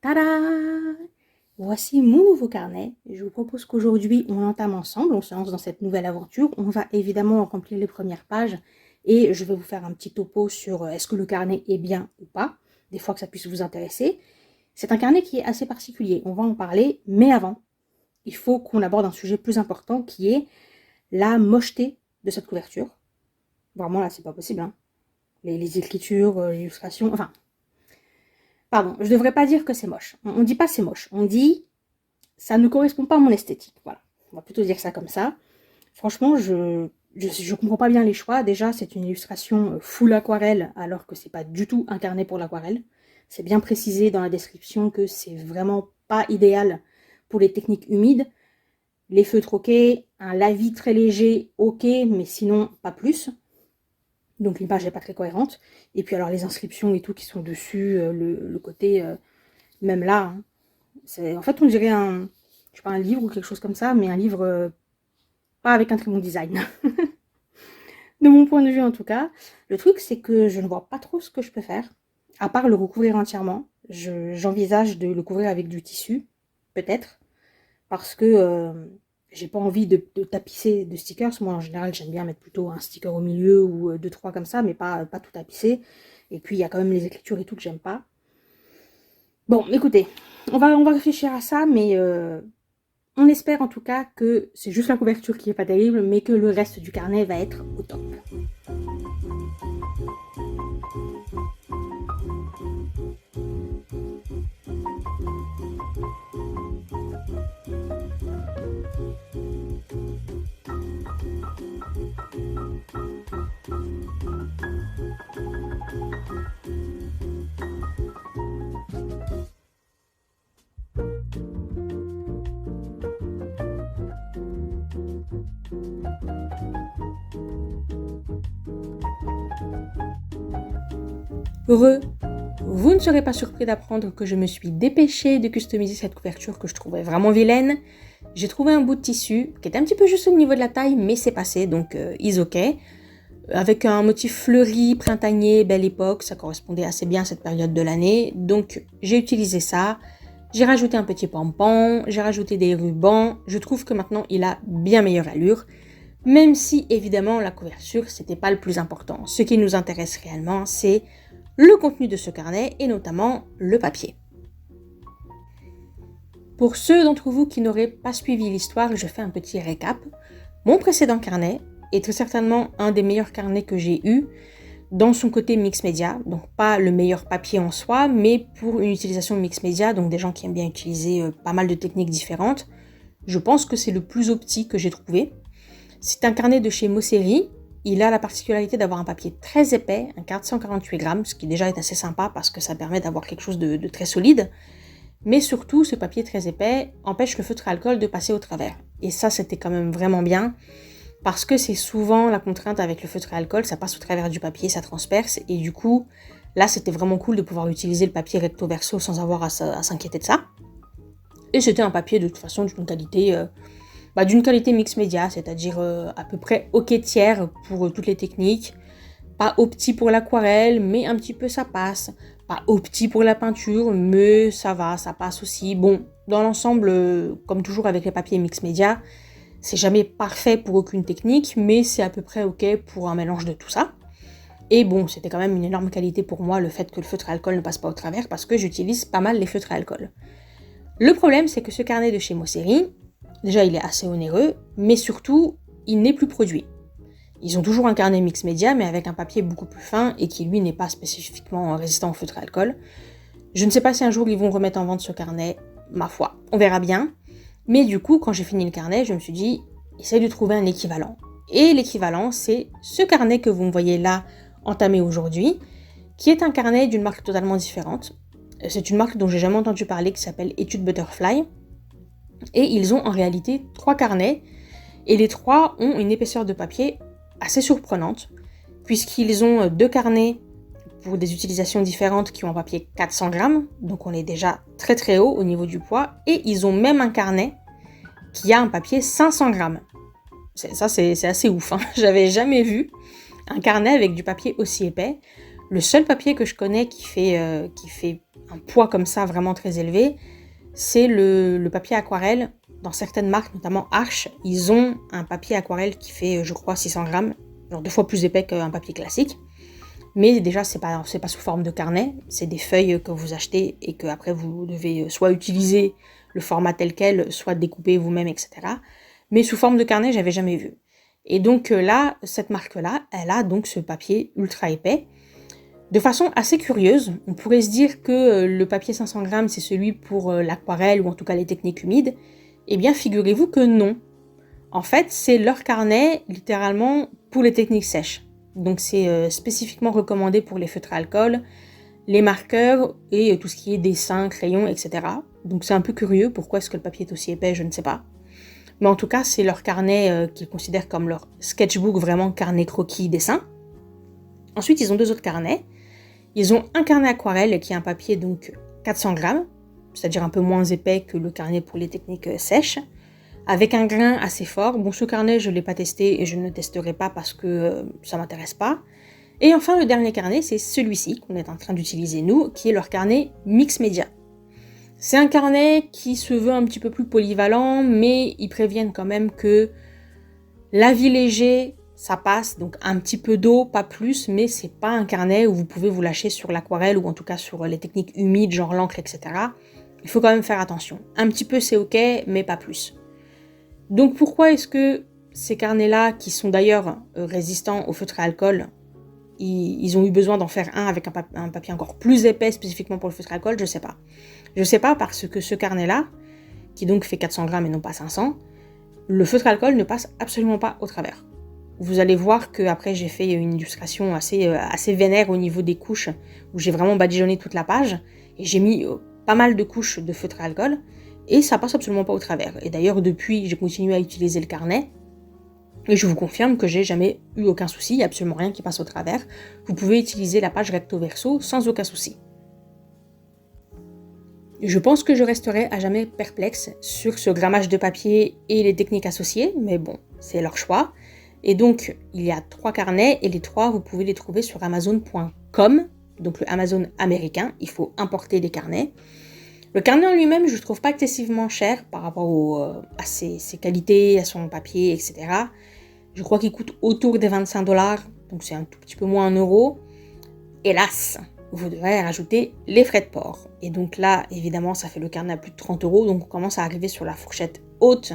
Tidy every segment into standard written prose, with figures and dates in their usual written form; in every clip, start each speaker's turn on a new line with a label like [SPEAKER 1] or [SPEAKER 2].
[SPEAKER 1] Tada! Voici mon nouveau carnet. Je vous propose qu'aujourd'hui, on l'entame ensemble, on se lance dans cette nouvelle aventure. On va évidemment remplir les premières pages et je vais vous faire un petit topo sur est-ce que le carnet est bien ou pas, des fois que ça puisse vous intéresser. C'est un carnet qui est assez particulier, on va en parler, mais avant, il faut qu'on aborde un sujet plus important qui est la mocheté de cette couverture. Vraiment là, c'est pas possible, hein. Les écritures, les illustrations, enfin, pardon, je devrais pas dire que c'est moche. On dit pas c'est moche, on dit ça ne correspond pas à mon esthétique. Voilà, on va plutôt dire ça comme ça. Franchement, je comprends pas bien les choix. Déjà, c'est une illustration full aquarelle, alors que c'est pas du tout un carnet pour l'aquarelle. C'est bien précisé dans la description que c'est vraiment pas idéal pour les techniques humides. Les feutres ok, un lavis très léger ok, mais sinon pas plus. Donc l'image n'est pas très cohérente. Et puis alors les inscriptions et tout qui sont dessus, le côté, même là, hein, en fait on dirait je sais pas, un livre ou quelque chose comme ça, mais un livre pas avec un très bon design. De mon point de vue en tout cas. Le truc c'est que je ne vois pas trop ce que je peux faire, à part le recouvrir entièrement. J'envisage de le couvrir avec du tissu, peut-être, parce que j'ai pas envie de tapisser de stickers. Moi en général j'aime bien mettre plutôt un sticker au milieu ou deux trois comme ça, mais pas tout tapisser. Et puis il y a quand même les écritures et tout que j'aime pas. Bon, écoutez, on va réfléchir à ça, mais on espère en tout cas que c'est juste la couverture qui est pas terrible, mais que le reste du carnet va être au top. Heureux, vous ne serez pas surpris d'apprendre que je me suis dépêchée de customiser cette couverture que je trouvais vraiment vilaine. J'ai trouvé un bout de tissu qui était un petit peu juste au niveau de la taille, mais c'est passé, donc is ok. Avec un motif fleuri, printanier, belle époque, ça correspondait assez bien à cette période de l'année. Donc j'ai utilisé ça, j'ai rajouté un petit pompon, j'ai rajouté des rubans. Je trouve que maintenant il a bien meilleure allure. Même si évidemment la couverture c'était pas le plus important. Ce qui nous intéresse réellement c'est le contenu de ce carnet et notamment le papier. Pour ceux d'entre vous qui n'auraient pas suivi l'histoire, je fais un petit récap. Mon précédent carnet est très certainement un des meilleurs carnets que j'ai eu dans son côté mix média, donc pas le meilleur papier en soi, mais pour une utilisation mix média, donc des gens qui aiment bien utiliser pas mal de techniques différentes. Je pense que c'est le plus opti que j'ai trouvé. C'est un carnet de chez Mosseri. Il a la particularité d'avoir un papier très épais, un 448 grammes, ce qui déjà est assez sympa parce que ça permet d'avoir quelque chose de très solide. Mais surtout, ce papier très épais empêche le feutre à alcool de passer au travers. Et ça, c'était quand même vraiment bien, parce que c'est souvent la contrainte avec le feutre à alcool, ça passe au travers du papier, ça transperce, et du coup, là, c'était vraiment cool de pouvoir utiliser le papier recto verso sans avoir à s'inquiéter de ça. Et c'était un papier de toute façon d'une qualité mix média, c'est-à-dire à peu près ok tiers pour toutes les techniques. Pas opti pour l'aquarelle, mais un petit peu ça passe. Pas opti pour la peinture, mais ça va, ça passe aussi. Bon, dans l'ensemble, comme toujours avec les papiers mix média, c'est jamais parfait pour aucune technique, mais c'est à peu près ok pour un mélange de tout ça. Et bon, c'était quand même une énorme qualité pour moi le fait que le feutre à alcool ne passe pas au travers, parce que j'utilise pas mal les feutres à alcool. Le problème, c'est que ce carnet de chez Mosseri, déjà il est assez onéreux, mais surtout, il n'est plus produit. Ils ont toujours un carnet mix média, mais avec un papier beaucoup plus fin et qui lui n'est pas spécifiquement résistant au feutre à alcool. Je ne sais pas si un jour ils vont remettre en vente ce carnet, ma foi, on verra bien. Mais du coup, quand j'ai fini le carnet, je me suis dit, essaye de trouver un équivalent. Et l'équivalent, c'est ce carnet que vous me voyez là, entamé aujourd'hui, qui est un carnet d'une marque totalement différente. C'est une marque dont j'ai jamais entendu parler, qui s'appelle Etude Butterfly. Et ils ont en réalité 3 carnets, et les 3 ont une épaisseur de papier assez surprenante, puisqu'ils ont 2 carnets pour des utilisations différentes qui ont un papier 400 grammes, donc on est déjà très très haut au niveau du poids, et ils ont même un carnet qui a un papier 500 grammes. Ça c'est assez ouf, hein. J'avais jamais vu un carnet avec du papier aussi épais. Le seul papier que je connais qui fait un poids comme ça vraiment très élevé, c'est le papier aquarelle. Dans certaines marques, notamment Arch, ils ont un papier aquarelle qui fait, je crois, 600 grammes, genre 2 fois plus épais qu'un papier classique. Mais déjà, c'est pas sous forme de carnet, c'est des feuilles que vous achetez et que après vous devez soit utiliser le format tel quel, soit découper vous-même, etc. Mais sous forme de carnet, j'avais jamais vu. Et donc là, cette marque-là, elle a donc ce papier ultra épais. De façon assez curieuse, on pourrait se dire que le papier 500 grammes, c'est celui pour l'aquarelle ou en tout cas les techniques humides. Eh bien, figurez-vous que non. En fait, c'est leur carnet, littéralement, pour les techniques sèches. Donc c'est spécifiquement recommandé pour les feutres à alcool, les marqueurs et tout ce qui est dessin, crayon, etc. Donc c'est un peu curieux, pourquoi est-ce que le papier est aussi épais, je ne sais pas. Mais en tout cas, c'est leur carnet qu'ils considèrent comme leur sketchbook, vraiment carnet croquis dessin. Ensuite, ils ont 2 autres carnets. Ils ont un carnet aquarelle qui est un papier donc 400 grammes, c'est-à-dire un peu moins épais que le carnet pour les techniques sèches, avec un grain assez fort. Bon, ce carnet, je ne l'ai pas testé et je ne le testerai pas parce que ça ne m'intéresse pas. Et enfin, le dernier carnet, c'est celui-ci qu'on est en train d'utiliser nous, qui est leur carnet Mix Media. C'est un carnet qui se veut un petit peu plus polyvalent, mais ils préviennent quand même que l'avis léger, ça passe, donc un petit peu d'eau, pas plus, mais c'est pas un carnet où vous pouvez vous lâcher sur l'aquarelle ou en tout cas sur les techniques humides, genre l'encre, etc. Il faut quand même faire attention. Un petit peu c'est ok, mais pas plus. Donc pourquoi est-ce que ces carnets-là, qui sont d'ailleurs résistants au feutre à alcool, ils ont eu besoin d'en faire un avec un papier encore plus épais spécifiquement pour le feutre à alcool, je sais pas. Je sais pas parce que ce carnet-là, qui donc fait 400 grammes et non pas 500, le feutre à alcool ne passe absolument pas au travers. Vous allez voir qu'après j'ai fait une illustration assez vénère au niveau des couches, où j'ai vraiment badigeonné toute la page, et j'ai mis pas mal de couches de feutre à alcool, et ça passe absolument pas au travers. Et d'ailleurs depuis, j'ai continué à utiliser le carnet, et je vous confirme que j'ai jamais eu aucun souci, il n'y a absolument rien qui passe au travers. Vous pouvez utiliser la page recto verso sans aucun souci. Je pense que je resterai à jamais perplexe sur ce grammage de papier et les techniques associées, mais bon, c'est leur choix. Et donc, il y a 3 carnets, et les 3, vous pouvez les trouver sur Amazon.com, donc le Amazon américain, il faut importer des carnets. Le carnet en lui-même, je ne le trouve pas excessivement cher par rapport à ses qualités, à son papier, etc. Je crois qu'il coûte autour des 25 $, donc c'est un tout petit peu moins 1 euro. Hélas, vous devrez rajouter les frais de port. Et donc là, évidemment, ça fait le carnet à plus de 30 €, donc on commence à arriver sur la fourchette haute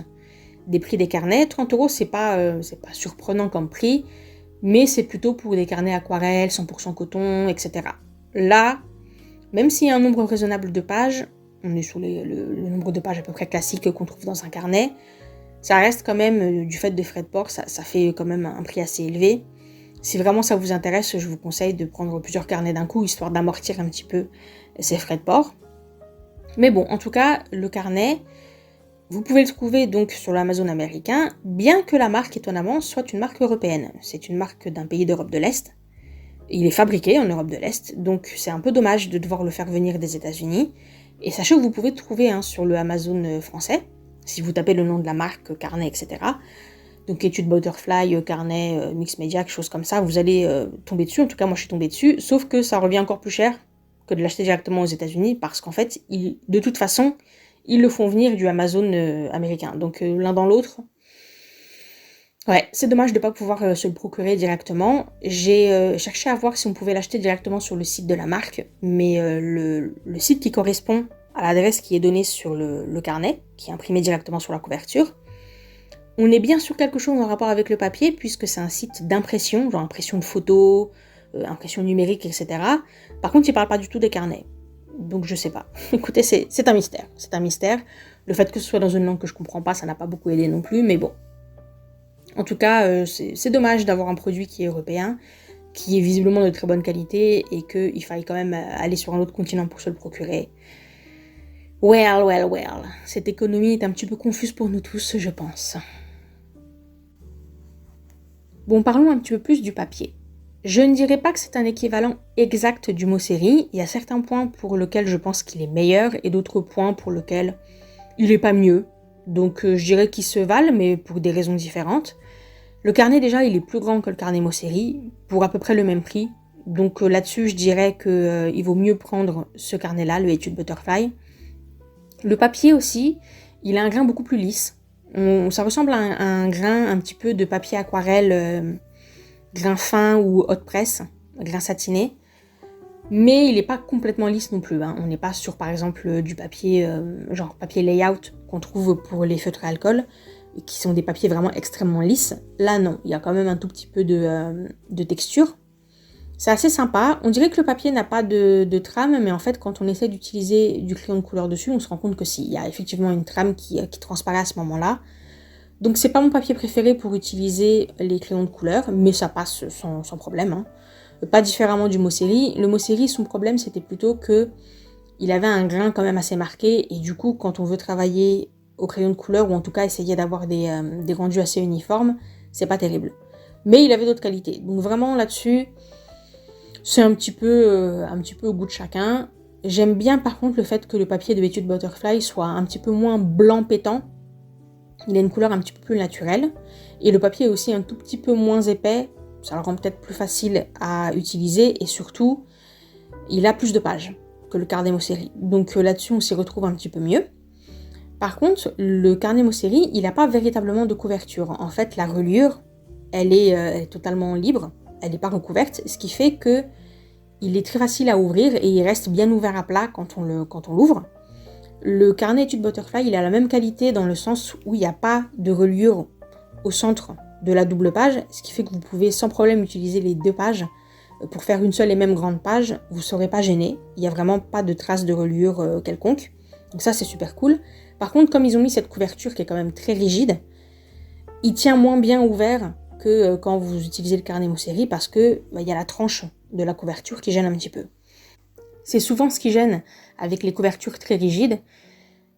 [SPEAKER 1] des prix des carnets. 30 €, c'est pas surprenant comme prix, mais c'est plutôt pour des carnets aquarelles, 100% coton, etc. Là, même s'il y a un nombre raisonnable de pages, on est sur le nombre de pages à peu près classique qu'on trouve dans un carnet, ça reste quand même, du fait des frais de port, ça fait quand même un prix assez élevé. Si vraiment ça vous intéresse, je vous conseille de prendre plusieurs carnets d'un coup, histoire d'amortir un petit peu ces frais de port. Mais bon, en tout cas, le carnet, vous pouvez le trouver donc sur l'Amazon américain, bien que la marque, étonnamment, soit une marque européenne. C'est une marque d'un pays d'Europe de l'Est. Il est fabriqué en Europe de l'Est, donc c'est un peu dommage de devoir le faire venir des États-Unis. Et sachez que vous pouvez le trouver sur le Amazon français, si vous tapez le nom de la marque, carnet, etc. Donc étude Butterfly, carnet, Mix Media, quelque chose comme ça, vous allez tomber dessus. En tout cas, moi je suis tombée dessus, sauf que ça revient encore plus cher que de l'acheter directement aux États-Unis, parce qu'en fait, de toute façon, ils le font venir du Amazon américain. Donc l'un dans l'autre, ouais, c'est dommage de ne pas pouvoir se le procurer directement. J'ai cherché à voir si on pouvait l'acheter directement sur le site de la marque, mais le site qui correspond à l'adresse qui est donnée sur le carnet, qui est imprimé directement sur la couverture, on est bien sur quelque chose en rapport avec le papier, puisque c'est un site d'impression, genre impression de photos, impression numérique, etc. Par contre, il ne parle pas du tout des carnets. Donc je sais pas. Écoutez, c'est un mystère. C'est un mystère. Le fait que ce soit dans une langue que je comprends pas, ça n'a pas beaucoup aidé non plus, mais bon. En tout cas, c'est dommage d'avoir un produit qui est européen, qui est visiblement de très bonne qualité, et qu'il faille quand même aller sur un autre continent pour se le procurer. Well. Cette économie est un petit peu confuse pour nous tous, je pense. Bon, parlons un petit peu plus du papier. Je ne dirais pas que c'est un équivalent exact du mot série. Il y a certains points pour lesquels je pense qu'il est meilleur et d'autres points pour lesquels il n'est pas mieux. Donc je dirais qu'ils se valent, mais pour des raisons différentes. Le carnet déjà, il est plus grand que le carnet mot série, pour à peu près le même prix. Donc là-dessus, je dirais qu'il vaut mieux prendre ce carnet-là, le Etude Butterfly. Le papier aussi, il a un grain beaucoup plus lisse. Ça ressemble à un grain un petit peu de papier aquarelle, grain fin ou haute presse, grain satiné. Mais il n'est pas complètement lisse non plus. On n'est pas sur, par exemple, du papier, genre papier layout qu'on trouve pour les feutres à alcool, qui sont des papiers vraiment extrêmement lisses. Là, non, il y a quand même un tout petit peu de texture. C'est assez sympa. On dirait que le papier n'a pas de trame, mais en fait, quand on essaie d'utiliser du crayon de couleur dessus, on se rend compte que si, il y a effectivement une trame qui transparaît à ce moment-là. Donc, c'est pas mon papier préféré pour utiliser les crayons de couleur, mais ça passe sans problème. Pas différemment du Mosseri. Le Mosseri, son problème, c'était plutôt que il avait un grain quand même assez marqué, et du coup, quand on veut travailler au crayon de couleur, ou en tout cas essayer d'avoir des rendus assez uniformes, c'est pas terrible. Mais il avait d'autres qualités. Donc vraiment là-dessus, c'est un petit peu au goût de chacun. J'aime bien par contre le fait que le papier de Etude Butterfly soit un petit peu moins blanc pétant. Il a une couleur un petit peu plus naturelle. Et le papier est aussi un tout petit peu moins épais. Ça le rend peut-être plus facile à utiliser. Et surtout, il a plus de pages que le carnet Mosseri. Donc là-dessus, on s'y retrouve un petit peu mieux. Par contre, le carnet Mosseri, il n'a pas véritablement de couverture. En fait, la reliure, elle est totalement libre. Elle n'est pas recouverte. Ce qui fait que il est très facile à ouvrir et il reste bien ouvert à plat quand on l'ouvre. Le carnet Etude Butterfly, il a la même qualité dans le sens où il n'y a pas de reliure au centre de la double page, ce qui fait que vous pouvez sans problème utiliser les deux pages pour faire une seule et même grande page. Vous ne serez pas gêné, il n'y a vraiment pas de traces de reliure quelconque. Donc ça, c'est super cool. Par contre, comme ils ont mis cette couverture qui est quand même très rigide, il tient moins bien ouvert que quand vous utilisez le carnet Mosseri parce que y a la tranche de la couverture qui gêne un petit peu. C'est souvent ce qui gêne avec les couvertures très rigides.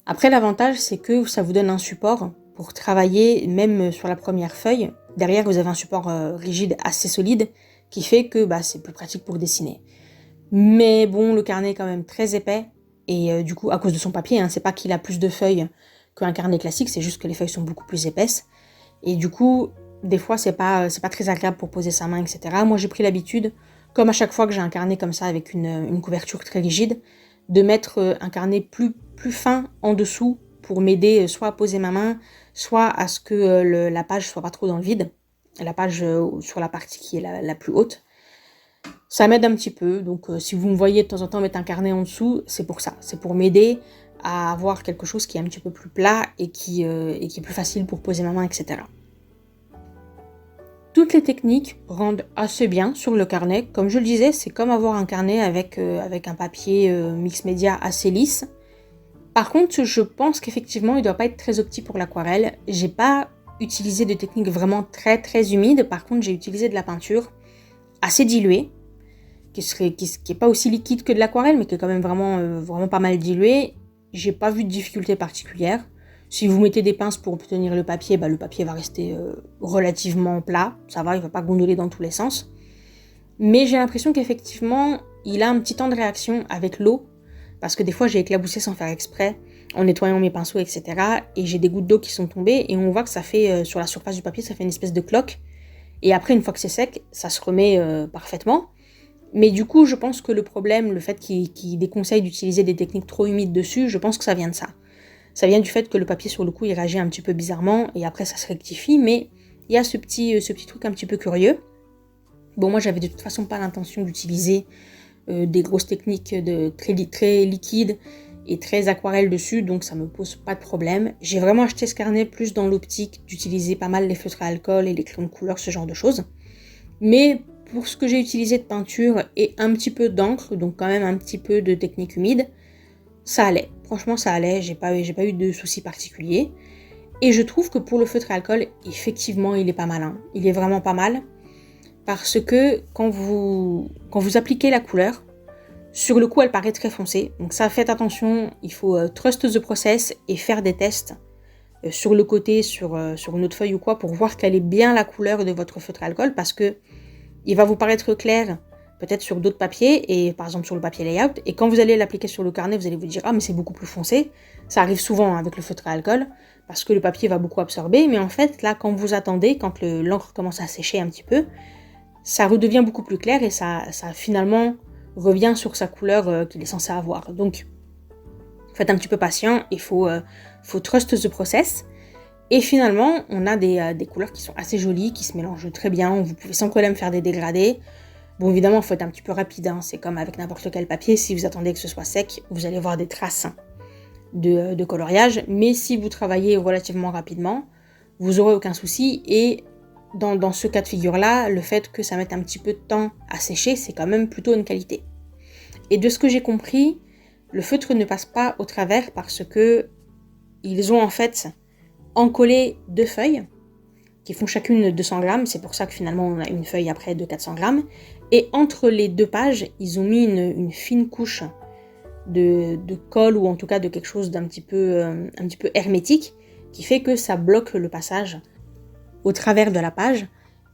[SPEAKER 1] Après, l'avantage, c'est que ça vous donne un support pour travailler, même sur la première feuille. Derrière, vous avez un support rigide assez solide qui fait que c'est plus pratique pour dessiner. Mais bon, le carnet est quand même très épais et du coup, à cause de son papier, c'est pas qu'il a plus de feuilles qu'un carnet classique, c'est juste que les feuilles sont beaucoup plus épaisses. Et du coup, des fois, c'est pas très agréable pour poser sa main, etc. Moi, j'ai pris l'habitude, comme à chaque fois que j'ai un carnet comme ça avec une couverture très rigide, de mettre un carnet plus fin en dessous pour m'aider soit à poser ma main, soit à ce que la page soit pas trop dans le vide, la page sur la partie qui est la plus haute. Ça m'aide un petit peu, donc si vous me voyez de temps en temps mettre un carnet en dessous, c'est pour ça. C'est pour m'aider à avoir quelque chose qui est un petit peu plus plat et qui est plus facile pour poser ma main, etc. Toutes les techniques rendent assez bien sur le carnet. Comme je le disais, c'est comme avoir un carnet avec un papier mix média assez lisse. Par contre, je pense qu'effectivement, il ne doit pas être très opti pour l'aquarelle. J'ai pas utilisé de technique vraiment très très humide. Par contre, j'ai utilisé de la peinture assez diluée, qui est pas aussi liquide que de l'aquarelle, mais qui est quand même vraiment pas mal diluée. J'ai pas vu de difficulté particulière. Si vous mettez des pinces pour obtenir le papier va rester relativement plat. Ça va, il va pas gondoler dans tous les sens. Mais j'ai l'impression qu'effectivement, il a un petit temps de réaction avec l'eau. Parce que des fois, j'ai éclaboussé sans faire exprès, en nettoyant mes pinceaux, etc. Et j'ai des gouttes d'eau qui sont tombées. Et on voit que ça fait, sur la surface du papier, ça fait une espèce de cloque. Et après, une fois que c'est sec, ça se remet parfaitement. Mais du coup, je pense que le problème, le fait qu'il déconseille d'utiliser des techniques trop humides dessus, je pense que ça vient de ça. Ça vient du fait que le papier, sur le coup, il réagit un petit peu bizarrement, et après, ça se rectifie, mais il y a ce petit truc un petit peu curieux. Bon, moi, j'avais de toute façon pas l'intention d'utiliser des grosses techniques très liquides et très aquarelles dessus, donc ça me pose pas de problème. J'ai vraiment acheté ce carnet plus dans l'optique d'utiliser pas mal les feutres à alcool et les crayons de couleur, ce genre de choses. Mais pour ce que j'ai utilisé de peinture et un petit peu d'encre, donc quand même un petit peu de technique humide, ça allait. Franchement, ça allait, j'ai pas eu de soucis particuliers. Et je trouve que pour le feutre à alcool, effectivement, il est pas mal. Il est vraiment pas mal. Parce que quand vous appliquez la couleur, sur le coup, elle paraît très foncée. Donc ça, faites attention, il faut trust the process et faire des tests sur le côté, sur une autre feuille ou quoi, pour voir quelle est bien la couleur de votre feutre à alcool, parce que il va vous paraître clair peut-être sur d'autres papiers, et par exemple sur le papier layout, et quand vous allez l'appliquer sur le carnet, vous allez vous dire « Ah, mais c'est beaucoup plus foncé ». Ça arrive souvent avec le feutre à alcool, parce que le papier va beaucoup absorber, mais en fait, là, quand vous attendez, quand l'encre commence à sécher un petit peu, ça redevient beaucoup plus clair et ça finalement revient sur sa couleur qu'il est censé avoir. Donc, faites un petit peu patient, il faut trust the process. Et finalement, on a des couleurs qui sont assez jolies, qui se mélangent très bien. Vous pouvez sans problème faire des dégradés. Bon, évidemment, il faut être un petit peu rapide. C'est comme avec n'importe quel papier. Si vous attendez que ce soit sec, vous allez voir des traces de coloriage. Mais si vous travaillez relativement rapidement, vous n'aurez aucun souci. Et dans ce cas de figure-là, le fait que ça mette un petit peu de temps à sécher, c'est quand même plutôt une qualité. Et de ce que j'ai compris, le feutre ne passe pas au travers parce que ils ont en fait encollé 2 feuilles qui font chacune 200 grammes. C'est pour ça que finalement on a une feuille après de 400 grammes. Et entre les 2 pages, ils ont mis une fine couche de colle ou en tout cas de quelque chose d'un petit peu hermétique qui fait que ça bloque le passage au travers de la page.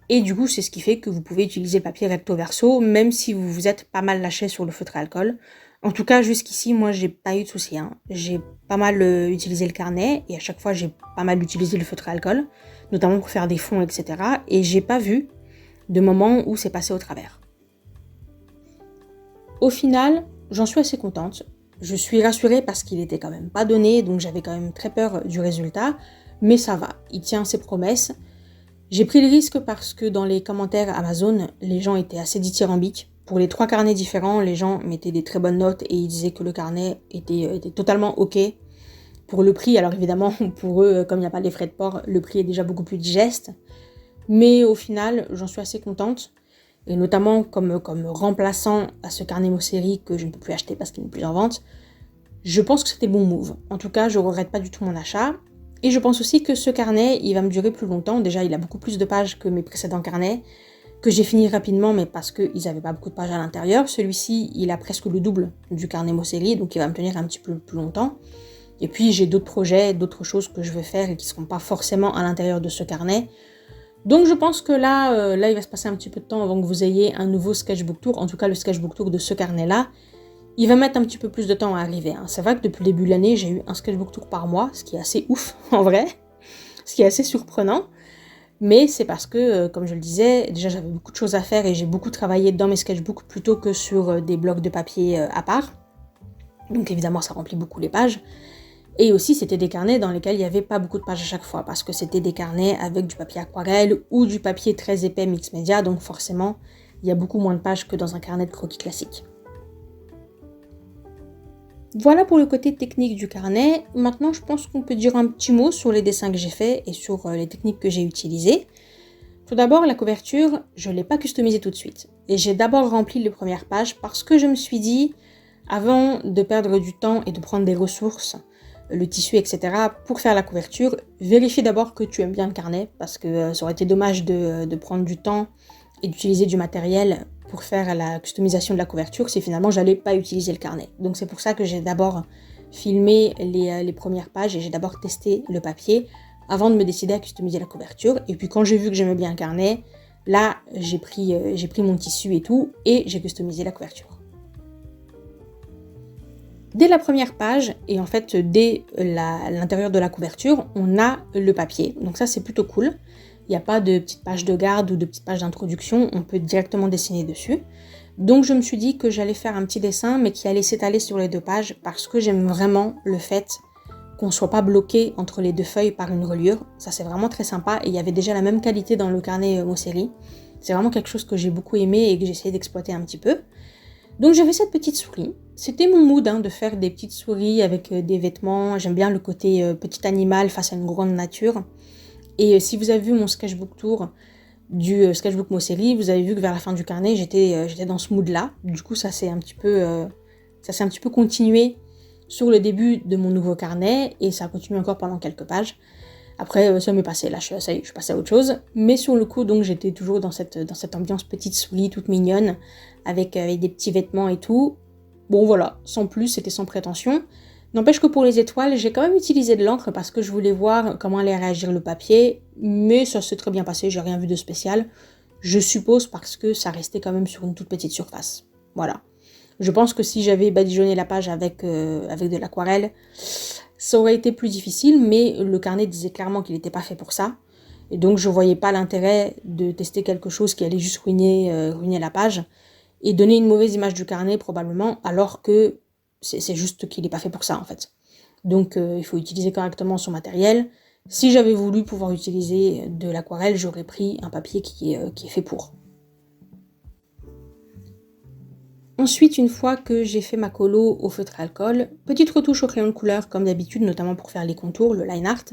[SPEAKER 1] Et du coup, c'est ce qui fait que vous pouvez utiliser le papier recto verso, même si vous vous êtes pas mal lâché sur le feutre à alcool. En tout cas, jusqu'ici, moi, j'ai pas eu de soucis. J'ai pas mal utilisé le carnet, et à chaque fois, j'ai pas mal utilisé le feutre à alcool, notamment pour faire des fonds, etc. Et j'ai pas vu de moment où c'est passé au travers. Au final, j'en suis assez contente. Je suis rassurée parce qu'il était quand même pas donné, donc j'avais quand même très peur du résultat. Mais ça va, il tient ses promesses. J'ai pris le risque parce que dans les commentaires Amazon, les gens étaient assez dithyrambiques. Pour les 3 carnets différents, les gens mettaient des très bonnes notes et ils disaient que le carnet était totalement ok. Pour le prix, alors évidemment, pour eux, comme il n'y a pas les frais de port, le prix est déjà beaucoup plus digeste. Mais au final, j'en suis assez contente. Et notamment comme remplaçant à ce carnet Mosseri que je ne peux plus acheter parce qu'il n'est plus en vente, je pense que c'était bon move. En tout cas, je ne regrette pas du tout mon achat. Et je pense aussi que ce carnet, il va me durer plus longtemps. Déjà, il a beaucoup plus de pages que mes précédents carnets, que j'ai fini rapidement, mais parce qu'ils n'avaient pas beaucoup de pages à l'intérieur. Celui-ci, il a presque le double du carnet Mosseri, donc il va me tenir un petit peu plus longtemps. Et puis, j'ai d'autres projets, d'autres choses que je veux faire et qui ne seront pas forcément à l'intérieur de ce carnet. Donc, je pense que là, il va se passer un petit peu de temps avant que vous ayez un nouveau sketchbook tour. En tout cas, le sketchbook tour de ce carnet-là. Il va mettre un petit peu plus de temps à arriver. C'est vrai que depuis le début de l'année, j'ai eu un sketchbook tour par mois, ce qui est assez ouf en vrai, ce qui est assez surprenant. Mais c'est parce que, comme je le disais, déjà j'avais beaucoup de choses à faire et j'ai beaucoup travaillé dans mes sketchbooks plutôt que sur des blocs de papier à part. Donc évidemment, ça remplit beaucoup les pages. Et aussi, c'était des carnets dans lesquels il n'y avait pas beaucoup de pages à chaque fois parce que c'était des carnets avec du papier aquarelle ou du papier très épais mix média. Donc forcément, il y a beaucoup moins de pages que dans un carnet de croquis classique. Voilà pour le côté technique du carnet. Maintenant, je pense qu'on peut dire un petit mot sur les dessins que j'ai faits et sur les techniques que j'ai utilisées. Tout d'abord, la couverture, je ne l'ai pas customisée tout de suite. Et j'ai d'abord rempli les premières pages parce que je me suis dit, avant de perdre du temps et de prendre des ressources, le tissu, etc., pour faire la couverture, vérifie d'abord que tu aimes bien le carnet parce que ça aurait été dommage de prendre du temps et d'utiliser du matériel pour faire la customisation de la couverture si finalement j'allais pas utiliser le carnet. Donc c'est pour ça que j'ai d'abord filmé les premières pages et j'ai d'abord testé le papier avant de me décider à customiser la couverture. Et puis quand j'ai vu que j'aimais bien le carnet, là j'ai pris mon tissu et tout et j'ai customisé la couverture. Dès la première page, et en fait dès l'intérieur de la couverture, on a le papier. Donc ça c'est plutôt cool. Il n'y a pas de petites pages de garde ou de petites pages d'introduction, on peut directement dessiner dessus. Donc je me suis dit que j'allais faire un petit dessin, mais qui allait s'étaler sur les 2 pages, parce que j'aime vraiment le fait qu'on ne soit pas bloqué entre les 2 feuilles par une reliure. Ça c'est vraiment très sympa, et il y avait déjà la même qualité dans le carnet Mosseri. C'est vraiment quelque chose que j'ai beaucoup aimé et que j'ai essayé d'exploiter un petit peu. Donc j'avais cette petite souris. C'était mon mood de faire des petites souris avec des vêtements. J'aime bien le côté petit animal face à une grande nature. Et si vous avez vu mon sketchbook tour du sketchbook Mosseri, vous avez vu que vers la fin du carnet, j'étais dans ce mood-là. Du coup, ça s'est un petit peu continué sur le début de mon nouveau carnet et ça a continué encore pendant quelques pages. Après, ça m'est passé, là, je suis passée à autre chose. Mais sur le coup, donc, j'étais toujours dans cette ambiance petite souris, toute mignonne, avec des petits vêtements et tout. Bon, voilà, sans plus, c'était sans prétention. N'empêche que pour les étoiles, j'ai quand même utilisé de l'encre parce que je voulais voir comment allait réagir le papier, mais ça s'est très bien passé, j'ai rien vu de spécial. Je suppose parce que ça restait quand même sur une toute petite surface. Voilà. Je pense que si j'avais badigeonné la page avec de l'aquarelle, ça aurait été plus difficile, mais le carnet disait clairement qu'il n'était pas fait pour ça. Et donc je voyais pas l'intérêt de tester quelque chose qui allait juste ruiner la page et donner une mauvaise image du carnet probablement, alors que c'est juste qu'il n'est pas fait pour ça en fait. Donc il faut utiliser correctement son matériel. Si j'avais voulu pouvoir utiliser de l'aquarelle, j'aurais pris un papier qui est fait pour. Ensuite, une fois que j'ai fait ma colo au feutre à alcool, petite retouche au crayon de couleur comme d'habitude, notamment pour faire les contours, le line art.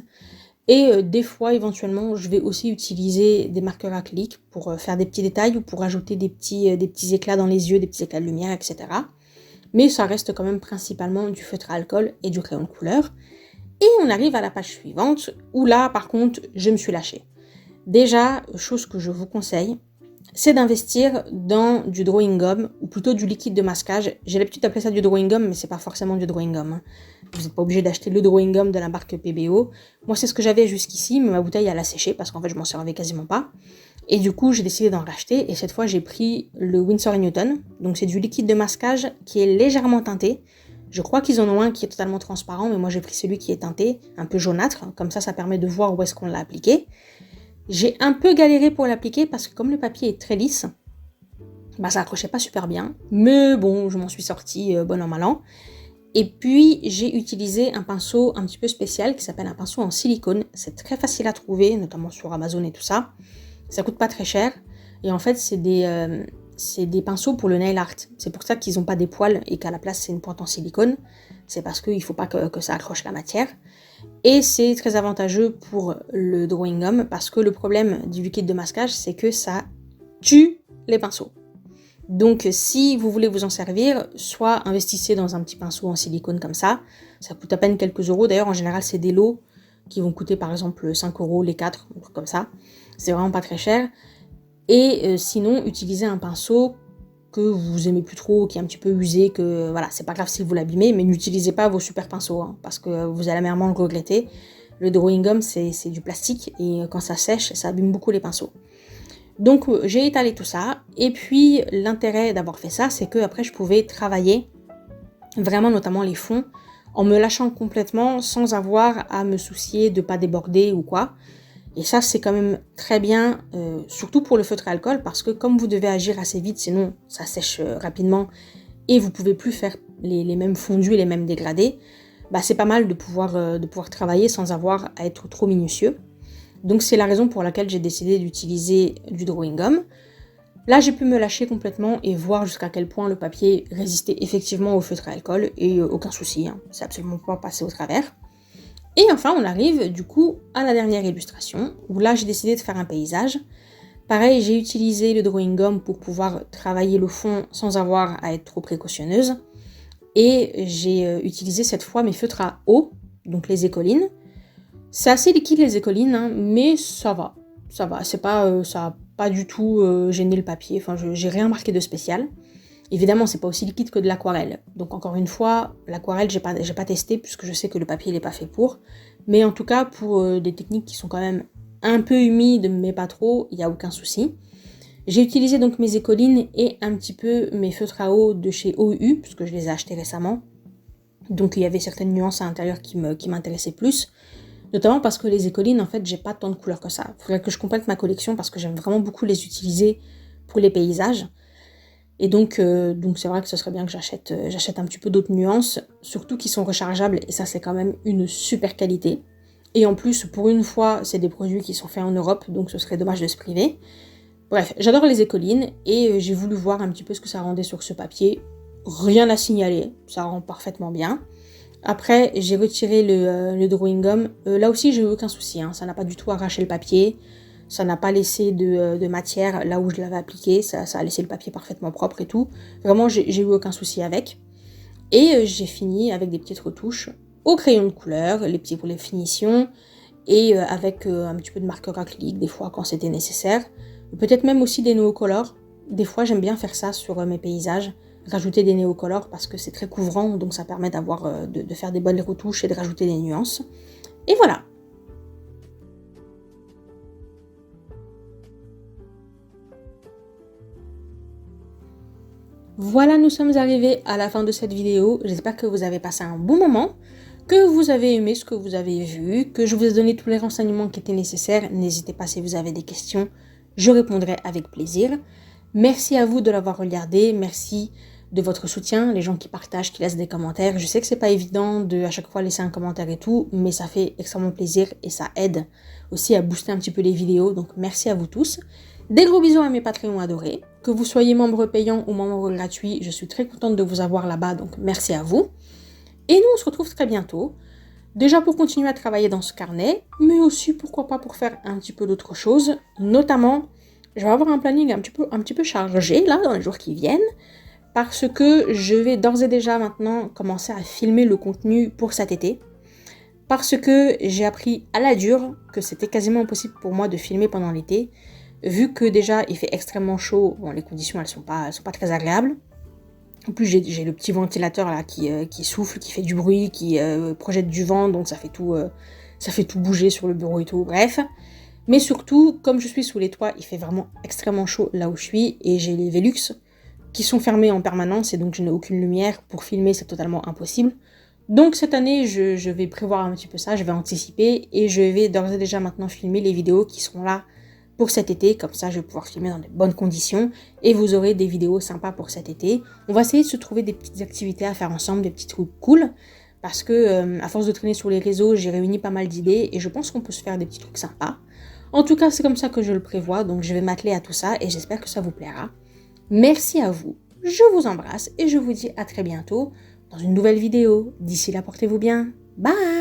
[SPEAKER 1] Et des fois, éventuellement, je vais aussi utiliser des marqueurs acryliques pour faire des petits détails ou pour ajouter des petits éclats dans les yeux, des petits éclats de lumière, etc. Mais ça reste quand même principalement du feutre à alcool et du crayon de couleur. Et on arrive à la page suivante, où là, par contre, je me suis lâchée. Déjà, chose que je vous conseille, c'est d'investir dans du drawing gum, ou plutôt du liquide de masquage. J'ai l'habitude d'appeler ça du drawing gum, mais c'est pas forcément du drawing gum. Hein. Vous n'êtes pas obligé d'acheter le drawing gum de la marque PBO. Moi, c'est ce que j'avais jusqu'ici, mais ma bouteille, elle a séché, parce qu'en fait, je m'en servais quasiment pas. Et du coup, j'ai décidé d'en racheter, et cette fois, j'ai pris le Winsor & Newton. Donc, c'est du liquide de masquage qui est légèrement teinté. Je crois qu'ils en ont un qui est totalement transparent, mais moi, j'ai pris celui qui est teinté, un peu jaunâtre. Comme ça permet de voir où est-ce qu'on l'a appliqué. J'ai un peu galéré pour l'appliquer parce que comme le papier est très lisse, ça accrochait pas super bien. Mais bon, je m'en suis sortie bon an mal an. Et puis j'ai utilisé un pinceau un petit peu spécial qui s'appelle un pinceau en silicone. C'est très facile à trouver, notamment sur Amazon et tout ça. Ça coûte pas très cher. Et en fait, c'est des pinceaux pour le nail art. C'est pour ça qu'ils n'ont pas des poils et qu'à la place c'est une pointe en silicone. C'est parce qu'il faut pas que ça accroche la matière. Et c'est très avantageux pour le drawing gum parce que le problème du liquide de masquage, c'est que ça tue les pinceaux. Donc si vous voulez vous en servir, soit investissez dans un petit pinceau en silicone comme ça coûte à peine quelques euros. D'ailleurs, en général, c'est des lots qui vont coûter par exemple 5 euros les 4, un truc comme ça. C'est vraiment pas très cher. Et sinon, utilisez un pinceau que vous aimez plus trop, qui est un petit peu usé, que voilà, c'est pas grave si vous l'abîmez, mais n'utilisez pas vos super pinceaux, hein, parce que vous allez amèrement le regretter. Le drawing gum, c'est du plastique, et quand ça sèche, ça abîme beaucoup les pinceaux. Donc j'ai étalé tout ça, et puis l'intérêt d'avoir fait ça, c'est que après je pouvais travailler vraiment notamment les fonds, en me lâchant complètement, sans avoir à me soucier de pas déborder ou quoi. Et ça, c'est quand même très bien, surtout pour le feutre à alcool, parce que comme vous devez agir assez vite, sinon ça sèche rapidement, et vous pouvez plus faire les mêmes fondus, les mêmes dégradés, c'est pas mal de pouvoir travailler sans avoir à être trop minutieux. Donc c'est la raison pour laquelle j'ai décidé d'utiliser du drawing gum. Là, j'ai pu me lâcher complètement et voir jusqu'à quel point le papier résistait effectivement au feutre à alcool, et aucun souci, hein, c'est absolument pas passé au travers. Et enfin, on arrive du coup à la dernière illustration, où là j'ai décidé de faire un paysage. Pareil, j'ai utilisé le drawing gum pour pouvoir travailler le fond sans avoir à être trop précautionneuse. Et j'ai utilisé cette fois mes feutres à eau, donc les écolines. C'est assez liquide les écolines, hein, mais ça va. Ça va, ça n'a pas du tout gêné le papier, enfin j'ai rien marqué de spécial. Évidemment, c'est pas aussi liquide que de l'aquarelle. Donc encore une fois, l'aquarelle, j'ai pas testé puisque je sais que le papier n'est pas fait pour. Mais en tout cas, pour des techniques qui sont quand même un peu humides, mais pas trop, il n'y a aucun souci. J'ai utilisé donc mes écolines et un petit peu mes feutres à eau de chez OU, puisque je les ai achetés récemment. Donc il y avait certaines nuances à l'intérieur qui m'intéressaient plus. Notamment parce que les écolines, en fait, j'ai pas tant de couleurs que ça. Il faudrait que je complète ma collection parce que j'aime vraiment beaucoup les utiliser pour les paysages. Et donc c'est vrai que ce serait bien que j'achète un petit peu d'autres nuances, surtout qui sont rechargeables, et ça c'est quand même une super qualité. Et en plus, pour une fois, c'est des produits qui sont faits en Europe, donc ce serait dommage de se priver. Bref, j'adore les écolines, et j'ai voulu voir un petit peu ce que ça rendait sur ce papier. Rien à signaler, ça rend parfaitement bien. Après, j'ai retiré le drawing gum. Là aussi, j'ai eu aucun souci, hein, ça n'a pas du tout arraché le papier. Ça n'a pas laissé de matière là où je l'avais appliqué, ça a laissé le papier parfaitement propre et tout. Vraiment, j'ai eu aucun souci avec. Et j'ai fini avec des petites retouches au crayon de couleur, les petits pour les finitions, et avec un petit peu de marqueur acrylique des fois quand c'était nécessaire. Peut-être même aussi des néocolores. Des fois, j'aime bien faire ça sur mes paysages, rajouter des néocolores parce que c'est très couvrant, donc ça permet de faire des bonnes retouches et de rajouter des nuances. Et voilà. Voilà, nous sommes arrivés à la fin de cette vidéo. J'espère que vous avez passé un bon moment, que vous avez aimé ce que vous avez vu, que je vous ai donné tous les renseignements qui étaient nécessaires. N'hésitez pas si vous avez des questions, je répondrai avec plaisir. Merci à vous de l'avoir regardé, merci de votre soutien, les gens qui partagent, qui laissent des commentaires. Je sais que c'est pas évident de à chaque fois laisser un commentaire et tout, mais ça fait extrêmement plaisir et ça aide aussi à booster un petit peu les vidéos, donc merci à vous tous. Des gros bisous à mes Patreons adorés. Que vous soyez membre payant ou membre gratuit, je suis très contente de vous avoir là-bas, donc merci à vous. Et nous, on se retrouve très bientôt. Déjà pour continuer à travailler dans ce carnet, mais aussi pourquoi pas pour faire un petit peu d'autres choses. Notamment, je vais avoir un planning un petit peu chargé là dans les jours qui viennent, parce que je vais d'ores et déjà maintenant commencer à filmer le contenu pour cet été. Parce que j'ai appris à la dure que c'était quasiment impossible pour moi de filmer pendant l'été, vu que déjà il fait extrêmement chaud, bon les conditions elles sont pas très agréables. En plus j'ai le petit ventilateur là qui souffle, qui fait du bruit, qui projette du vent, donc ça fait tout bouger sur le bureau et tout, bref. Mais surtout, comme je suis sous les toits, il fait vraiment extrêmement chaud là où je suis, et j'ai les Velux qui sont fermés en permanence, et donc je n'ai aucune lumière, pour filmer c'est totalement impossible. Donc cette année, je vais prévoir un petit peu ça, je vais anticiper, et je vais d'ores et déjà maintenant filmer les vidéos qui seront là pour cet été, comme ça je vais pouvoir filmer dans de bonnes conditions, et vous aurez des vidéos sympas pour cet été. On va essayer de se trouver des petites activités à faire ensemble, des petits trucs cool, parce que à force de traîner sur les réseaux, j'ai réuni pas mal d'idées, et je pense qu'on peut se faire des petits trucs sympas. En tout cas, c'est comme ça que je le prévois, donc je vais m'atteler à tout ça, et j'espère que ça vous plaira. Merci à vous, je vous embrasse, et je vous dis à très bientôt dans une nouvelle vidéo. D'ici là, portez-vous bien, bye!